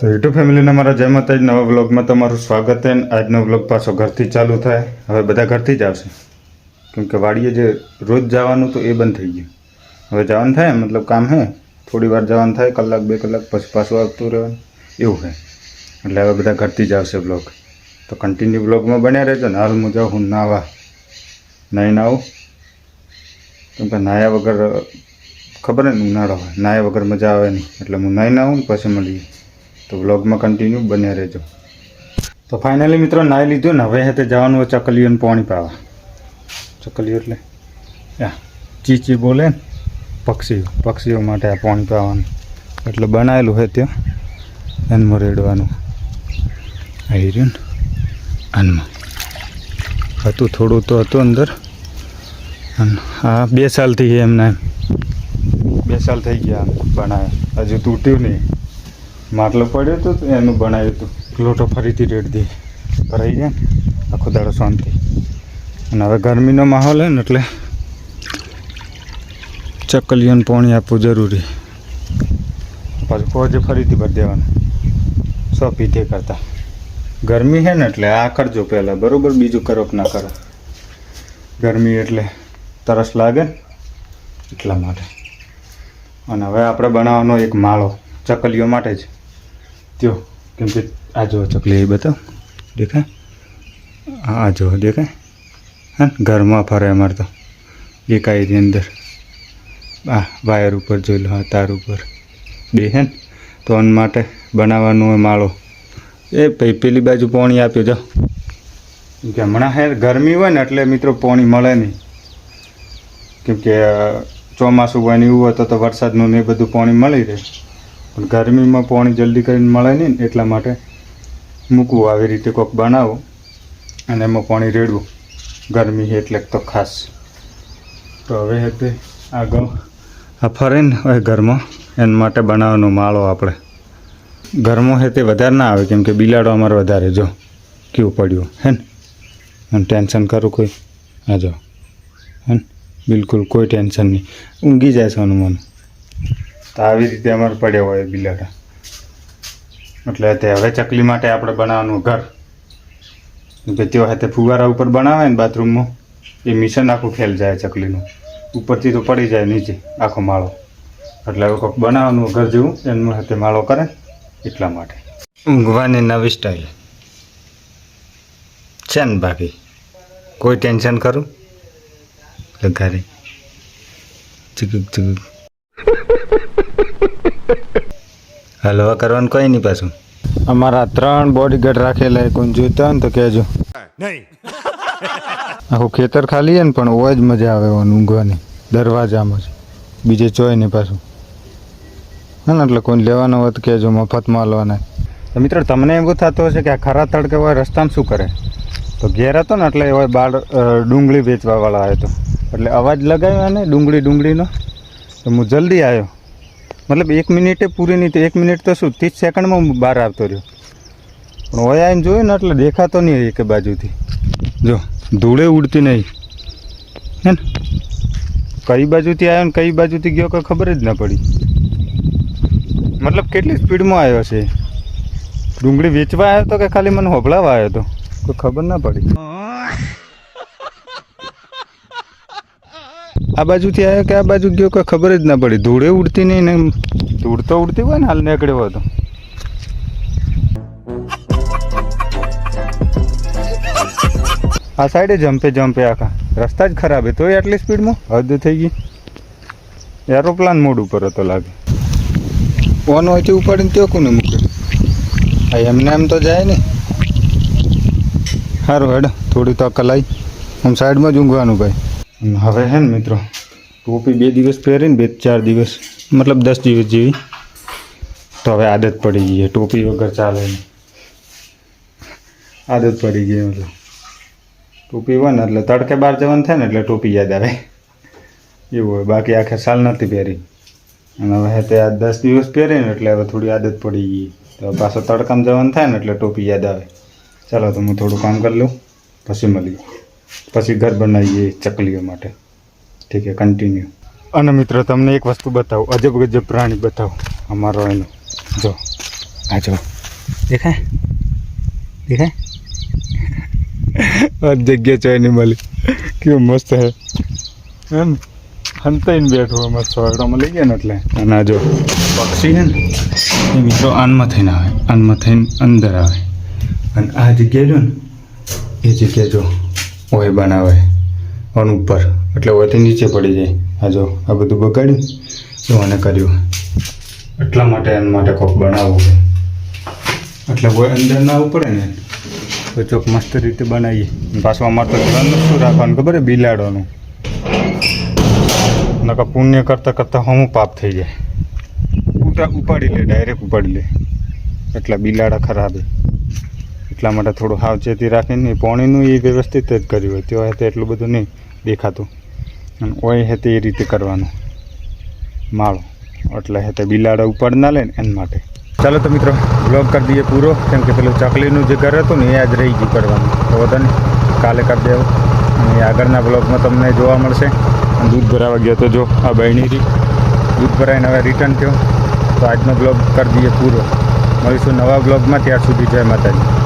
તો યુટ્યુબ ફેમિલીને મારા જય માતાજી નવા વ્લોગમાં તમારું સ્વાગત છે. આજનો વ્લોગ પાછો ઘરથી ચાલુ થાય. હવે બધા ઘરથી જ આવશે કેમકે વાડીએ જે રોજ જવાનું તો એ બંધ થઈ ગયું. હવે જવાનું થાય મતલબ કામ હે, થોડી વાર જવાનું થાય, કલાક બે કલાક પછી પાછું આવતું રહેવાનું એવું છે. એટલે હવે બધા ઘરથી જ આવશે વ્લોગ. તો કન્ટિન્યુ વ્લોગમાં બન્યા રહેજો ને. હાલ હું જાઉં હું નાવા, નહીં નાવું કેમકે નાયા વગર ખબર ને ઉનાળો હોય, નાયા વગર મજા આવે નહીં. એટલે હું નહીં નાવું ને પછી મળીએ. તો વ્લોગમાં કન્ટિન્યુ બન્યા રહેજો. તો ફાઇનલી મિત્રો નાહી લીધું ને હવે તે જવાનું હોય ચકલીઓને પાણી પાવા. ચકલીઓ એટલે ચીચી બોલે ને, પક્ષીઓ માટે આ પાણી પાવાનું એટલે બનાવેલું હોય ત્યાં એનમાં રેડવાનું. આવી રહ્યું ને આનમાં હતું થોડું તો હતું અંદર. અને હા 2 સાલથી એમના 2 સાલ થઈ ગયા બનાવે, હજુ તૂટ્યું નહીં. માટલો પડ્યો હતો એનું બનાવ્યું હતું. લોટો ફરીથી રેડ દે ભરાઈ જાય ને આખો દાડો શાંતિ. અને હવે ગરમીનો માહોલ હોય ને એટલે ચકલીઓને પાણી આપવું જરૂરી. પાછું ફોજે ફરીથી ભરી દેવાનું 100 પીધે કરતાં. ગરમી છે ને એટલે આ કરજો પહેલાં બરાબર, બીજું કરો કે ના કરો. ગરમી એટલે તરસ લાગે ને એટલા માટે. અને હવે આપણે બનાવવાનો એક માળો ચકલીઓ માટે જ ત્યો. કેમ કે આ જો ચકલી એ બતાવ, દેખાય? આ જો દેખાય હા, ઘરમાં ફરે અમારે તો એકાઈની અંદર. આ વાયર ઉપર જોઈ લો, હા તાર ઉપર બે હે ને. તો એના માટે બનાવવાનું હોય માળો. એ ભાઈ પેલી બાજુ પાણી આપ્યું જો. કેમ કે હમણાં હે ગરમી હોય ને એટલે મિત્રો પાણી મળે નહીં. કેમ કે ચોમાસું હોય ને એવું હોય તો વરસાદનું ને એ બધું પાણી મળી રહે. પણ ગરમીમાં પાણી જલ્દી કરીને મળે નહીં ને એટલા માટે મૂકવું આવી રીતે કોઈક બનાવો અને એમાં પાણી રેડવું. ગરમી એટલે તો ખાસ. તો હવે તે આગળ આ ફરે ને હવે ઘરમાં એના માટે બનાવવાનો માળો આપણે. ઘરમાં છે તે વધારે ના આવે કેમ કે બિલાડો અમારે વધારે જો કેવું પડ્યું હે ને. અને ટેન્શન કરું કોઈ આ જો હે ને, બિલકુલ કોઈ ટેન્શન નહીં, ઊંઘી જાય છે મને. તો આવી રીતે અમારે પડ્યા હોય બિલાડા. એટલે તે હવે ચકલી માટે આપણે બનાવવાનું ઘર. કે તેઓ હાથે ફુવારા ઉપર બનાવે ને બાથરૂમમાં, એ મિશન આખું ખેલ જાય ચકલીનું. ઉપરથી તો પડી જાય નીચે આખો માળો. એટલે હવે કોઈક બનાવવાનું ઘર જેવું એનું હાથે માળો કરે એટલા માટે. ઊંઘવાની નવી સ્ટાઈલ છે ને, બાકી કોઈ ટેન્શન કરું લગારી ચુક ચુક હલવા કરવાનું કોઈ નહીં. પાછું અમારા 3 બોડીગાર્ડ રાખેલા, કોઈ જોઈતા હોય ને તો કહેજો. આખું ખેતર ખાલી છે ને પણ હોય જ મજા આવે ઊંઘવાની દરવાજામાં જ, બીજે ચોય નહીં પાછું હા ને. એટલે કોઈ લેવાનો હોય તો કહેજો, મફતમાં લેવાના. તો મિત્રો તમને એવું થતું હશે કે આ ખરા તડકે હોય રસ્તામાં શું કરે. તો ઘેર હતો ને એટલે હોય બાળ ડુંગળી વેચવાવાળા આવ્યો હતો એટલે અવાજ લગાવ્યો ને ડુંગળીનો. તો હું જલ્દી આવ્યો, મતલબ 1 મિનિટે પૂરી નહીં તો 1 મિનિટ તો શું 30 સેકન્ડમાં હું બહાર આવતો રહ્યો. પણ હોય આવીને જોયું ને એટલે દેખાતો નહીં એક બાજુથી. જો ધૂળે ઉડતી નહીં હે ને. કઈ બાજુથી આવ્યો ને કઈ બાજુથી ગયો કોઈ ખબર જ ના પડી. મતલબ કેટલી સ્પીડમાં આવ્યો છે. ડુંગળી વેચવા આવ્યો તો કે ખાલી મને હોભળાવા આવ્યો હતો કોઈ ખબર ના પડી. આ બાજુથી આવ્યો કે આ બાજુ ગયો કોઈ ખબર જ ના પડી. ધૂળે ઉડતી નહીં ને, ધૂળ તો ઉડતી હોય ને હાલ નીકળ્યો હતો. આ સાઈડે જમ્પે આખા રસ્તા જ ખરાબ હે તોય આટલી સ્પીડમાં હદ થઈ ગઈ. એરોપ્લાન મોડ ઉપર હતો લાગે. ફોન હોયથી ઉપાડીને ત્યાં કોને મૂકે. આ એમને એમ તો જાય ને. સારું હેડ થોડી તો અકલ આવી. આમ સાઈડમાં જ ઊંઘવાનું ભાઈ. હવે હે ને મિત્રો ટોપી 2 દિવસ પહેરીને 2-4 દિવસ મતલબ 10 દિવસ જેવી તો હવે આદત પડી ગઈ. ટોપી વગર ચાલે નહીં, આદત પડી ગઈ. મતલબ ટોપી હોય ને એટલે તડકે બહાર જવાનું થાય ને એટલે ટોપી યાદ આવે એવું હોય. બાકી આખે સાલ નથી પહેરી. અને હવે તે આ 10 દિવસ પહેરીને એટલે હવે થોડી આદત પડી ગઈ. તો પાછો તડકામાં જવાનું થાય ને એટલે ટોપી યાદ આવે. ચાલો તો હું થોડું કામ કરી લઉં પછી મળીએ. પછી ઘર બનાવીએ ચકલીઓ માટે. ઠીક છે, કન્ટિન્યુ. અને મિત્રો તમને એક વસ્તુ બતાવું, અજબ ગજબ પ્રાણી બતાવું અમારો એનો. જો આ જો દેખાય દેખાય જગ્યા ચોય નહીં મળી કેવું મસ્ત હે એમ હંતાઈને બેઠું મસ્ત સોયડામાં લઈ ગયા ને એટલે અને આ જો પક્ષી છે ને એ મિત્રો આનમાં થઈને આવે આનમાં થઈને અંદર આવે અને આ જગ્યા જો ને એ જગ્યા જો ઓય બનાવે ઓન ઉપર એટલે ઓયથી નીચે પડી જાય આ જો આ બધું બગાડ્યું એવું મને કર્યું એટલા માટે એના માટે કોક બનાવવું એટલે ઓય અંદર ના આવવું પડે ને તો ચોક મસ્ત રીતે બનાવીએ પાછું અમારે તો ઘરનું શું રાખવાનું ખબર છે બિલાડોનું નકર પુણ્ય કરતાં કરતાં હમું પાપ થઈ જાય ઉપાડી લે ડાયરેક્ટ ઉપાડી લે એટલા બિલાડા ખરાબ એટલા માટે થોડું સાવચેતી રાખીને પાણીનું એ વ્યવસ્થિત જ કર્યું હોય તેઓ તે એટલું બધું નહીં દેખાતું અને ઓય હે તે એ રીતે કરવાનું માળો એટલે હે તે બિલાડા ઉપાડ ના લે ને એના માટે ચાલો તો મિત્રો બ્લોગ કરી દઈએ પૂરો કેમ કે પેલું ચકલીનું જે ઘર હતું ને એ આજ રહી ગયું કરવાનું તો વધો ને કાલે કરી દેવું અને આગળના બ્લોગમાં તમને જોવા મળશે અને દૂધ ભરાવા ગયો તો જો આ બહેણી રહી દૂધ ભરાઈને હવે રિટર્ન થયો તો આજનો બ્લોગ કરી દઈએ પૂરો મળીશું નવા બ્લોગમાં ત્યાર સુધી જય માતાજી.